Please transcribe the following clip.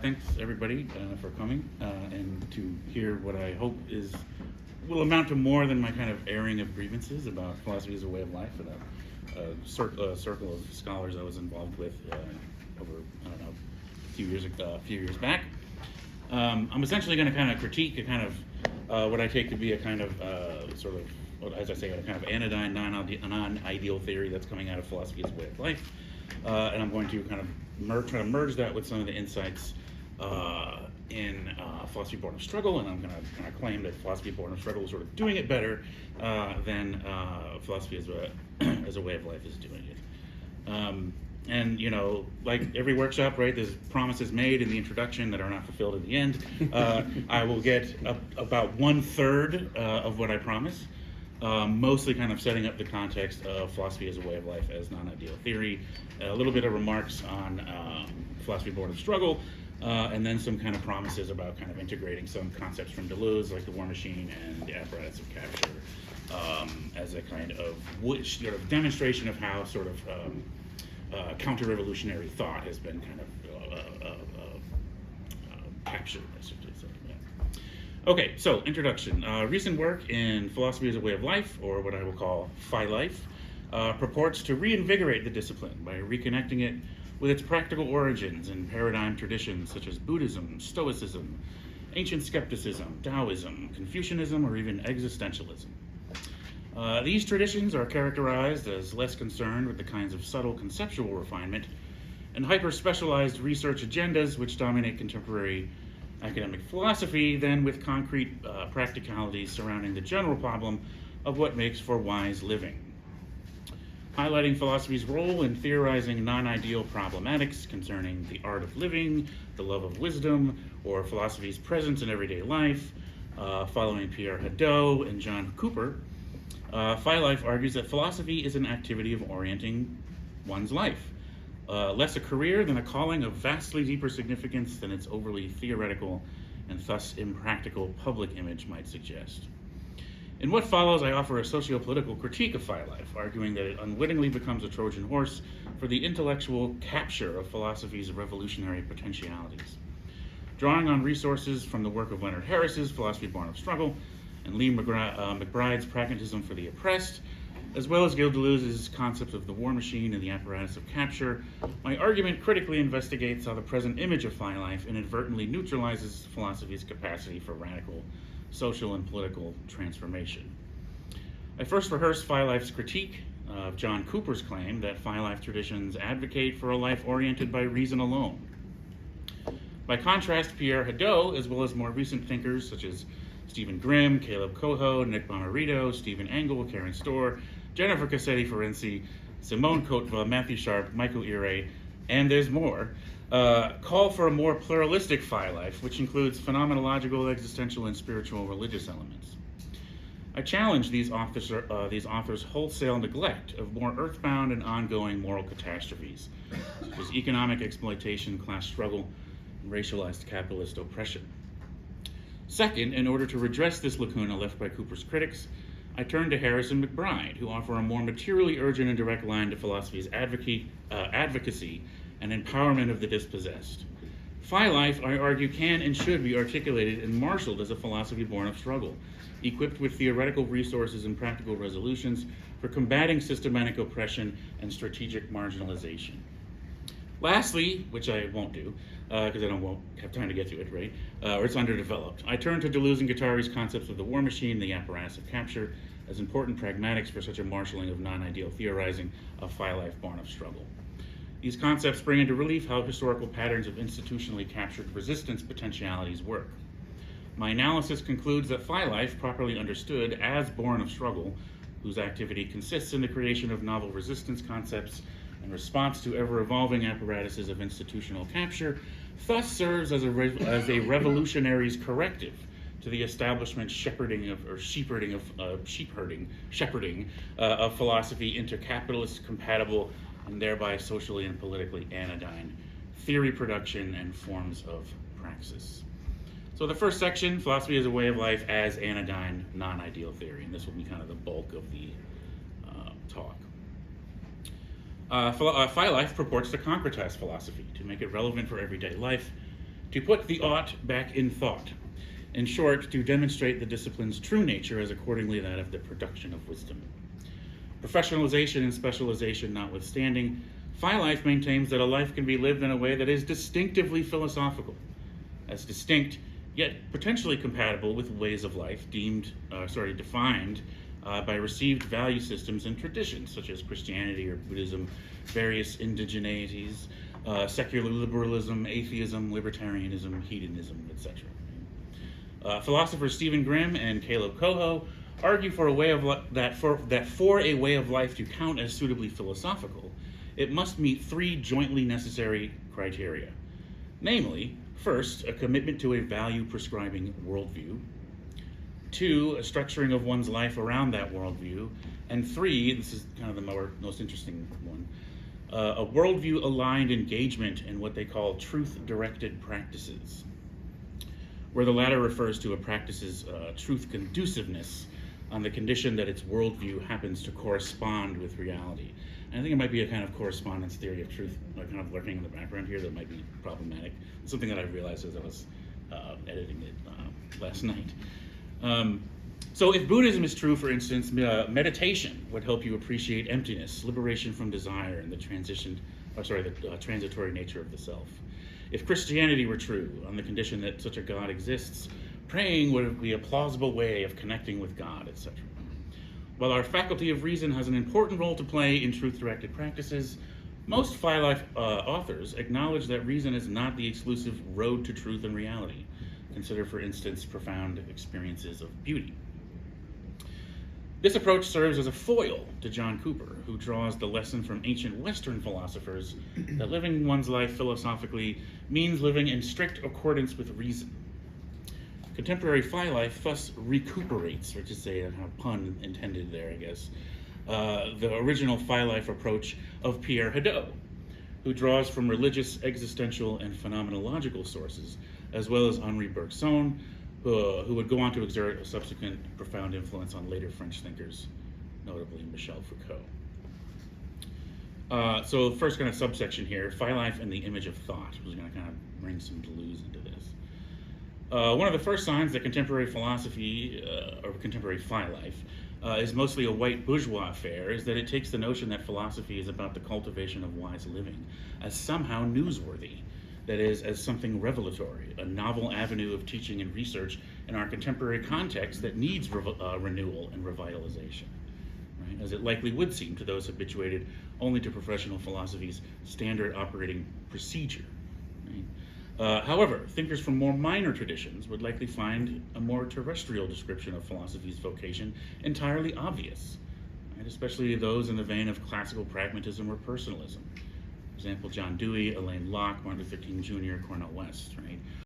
Thanks everybody for coming and to hear what I hope will amount to more than my kind of airing of grievances about philosophy as a way of life and a circle of scholars I was involved with over, I don't know, a few years back. I'm essentially going to kind of critique a kind of what I take to be a kind of sort of, well, as I say, a kind of anodyne, non-ideal theory that's coming out of philosophy as a way of life. And I'm going to kind of try to merge that with some of the insights in philosophy born of struggle, and I'm going to kind of claim that philosophy born of struggle is sort of doing it better than philosophy as a way of life is doing it. And, you know, like every workshop, right, there's promises made in the introduction that are not fulfilled in the end. I will get about 1/3 of what I promise, mostly kind of setting up the context of philosophy as a way of life as non-ideal theory, a little bit of remarks on philosophy born of struggle, and then some kind of promises about kind of integrating some concepts from Deleuze, like the war machine and the apparatus of capture, as a kind of sort of demonstration of how sort of counter-revolutionary thought has been kind of captured, I should say. Yeah. Okay, so introduction. Recent work in philosophy as a way of life, or what I will call phi life, purports to reinvigorate the discipline by reconnecting it with its practical origins in paradigm traditions such as Buddhism, Stoicism, ancient skepticism, Taoism, Confucianism, or even existentialism. These traditions are characterized as less concerned with the kinds of subtle conceptual refinement and hyper-specialized research agendas which dominate contemporary academic philosophy than with concrete practicalities surrounding the general problem of what makes for wise living. Highlighting philosophy's role in theorizing non-ideal problematics concerning the art of living, the love of wisdom, or philosophy's presence in everyday life, following Pierre Hadot and John Cooper, Phi Life argues that philosophy is an activity of orienting one's life, less a career than a calling of vastly deeper significance than its overly theoretical and thus impractical public image might suggest. In what follows, I offer a socio-political critique of Phi Life, arguing that it unwittingly becomes a Trojan horse for the intellectual capture of philosophy's revolutionary potentialities. Drawing on resources from the work of Leonard Harris's Philosophy Born of Struggle and Lee McBride's Pragmatism for the Oppressed, as well as Gilles Deleuze's concept of the war machine and the apparatus of capture, my argument critically investigates how the present image of Phi Life inadvertently neutralizes philosophy's capacity for radical social and political transformation. I first rehearsed Phi Life's critique of John Cooper's claim that Phi Life traditions advocate for a life oriented by reason alone. By contrast, Pierre Hadot, as well as more recent thinkers such as Stephen Grimm, Caleb Coho, Nick Bomarito, Stephen Engel, Karen Storr, Jennifer Cassetti-Ferenczi, Simone Kotva, Matthew Sharp, Michael Ire, and there's more, call for a more pluralistic Phi Life, which includes phenomenological, existential, and spiritual religious elements. I challenge these authors' wholesale neglect of more earthbound and ongoing moral catastrophes, such as economic exploitation, class struggle, and racialized capitalist oppression. Second, in order to redress this lacuna left by Cooper's critics, I turn to Harris and McBride, who offer a more materially urgent and direct line to philosophy's advocacy and empowerment of the dispossessed. Phi Life, I argue, can and should be articulated and marshaled as a philosophy born of struggle, equipped with theoretical resources and practical resolutions for combating systematic oppression and strategic marginalization. Lastly, which I won't do, because I won't have time to get to it, right? Or it's underdeveloped. I turn to Deleuze and Guattari's concepts of the war machine and the apparatus of capture as important pragmatics for such a marshalling of non-ideal theorizing of Phi Life born of struggle. These concepts bring into relief how historical patterns of institutionally captured resistance potentialities work. My analysis concludes that Phi Life, properly understood as born of struggle, whose activity consists in the creation of novel resistance concepts in response to ever-evolving apparatuses of institutional capture, thus serves as a revolutionary's corrective to the establishment shepherding of philosophy into capitalist compatible and thereby socially and politically anodyne theory production and forms of praxis. So the first section, philosophy as a way of life as anodyne non-ideal theory, and this will be kind of the bulk of the talk. Phi Life purports to concretize philosophy, to make it relevant for everyday life, to put the ought back in thought. In short, to demonstrate the discipline's true nature as accordingly that of the production of wisdom. Professionalization and specialization notwithstanding, Phi Life maintains that a life can be lived in a way that is distinctively philosophical, as distinct, yet potentially compatible with ways of life defined by received value systems and traditions, such as Christianity or Buddhism, various indigeneities, secular liberalism, atheism, libertarianism, hedonism, etc. Philosophers Stephen Grimm and Caleb Coho argue for a way of that for a way of life to count as suitably philosophical, it must meet three jointly necessary criteria. Namely, first, a commitment to a value-prescribing worldview. Two, a structuring of one's life around that worldview. And three, this is kind of the most interesting one, a worldview-aligned engagement in what they call truth-directed practices, where the latter refers to a practice's truth-conduciveness on the condition that its worldview happens to correspond with reality. And I think it might be a kind of correspondence theory of truth kind of lurking in the background here that might be problematic. It's something that I realized as I was editing it last night. So if Buddhism is true, for instance, meditation would help you appreciate emptiness, liberation from desire, and the transitory nature of the self. If Christianity were true, on the condition that such a God exists, praying would be a plausible way of connecting with God, etc. While our faculty of reason has an important role to play in truth-directed practices, most Phi Life authors acknowledge that reason is not the exclusive road to truth and reality. Consider, for instance, profound experiences of beauty. This approach serves as a foil to John Cooper, who draws the lesson from ancient Western philosophers that living one's life philosophically means living in strict accordance with reason. Contemporary Phi Life thus recuperates, which is a pun intended there, I guess, the original Phi Life approach of Pierre Hadot, who draws from religious, existential, and phenomenological sources, as well as Henri Bergson, who would go on to exert a subsequent profound influence on later French thinkers, notably Michel Foucault. So the first kind of subsection here, Phi Life and the image of thought, was going to kind of bring some Deleuze into this. One of the first signs that contemporary philosophy, or contemporary Phi Life, is mostly a white bourgeois affair is that it takes the notion that philosophy is about the cultivation of wise living as somehow newsworthy. That is, as something revelatory, a novel avenue of teaching and research in our contemporary context that needs renewal and revitalization, right? As it likely would seem to those habituated only to professional philosophy's standard operating procedure. Right? However, thinkers from more minor traditions would likely find a more terrestrial description of philosophy's vocation entirely obvious, right? Especially those in the vein of classical pragmatism or personalism. For example, John Dewey, Alain Locke, Martin Luther King Jr., Cornel West, right?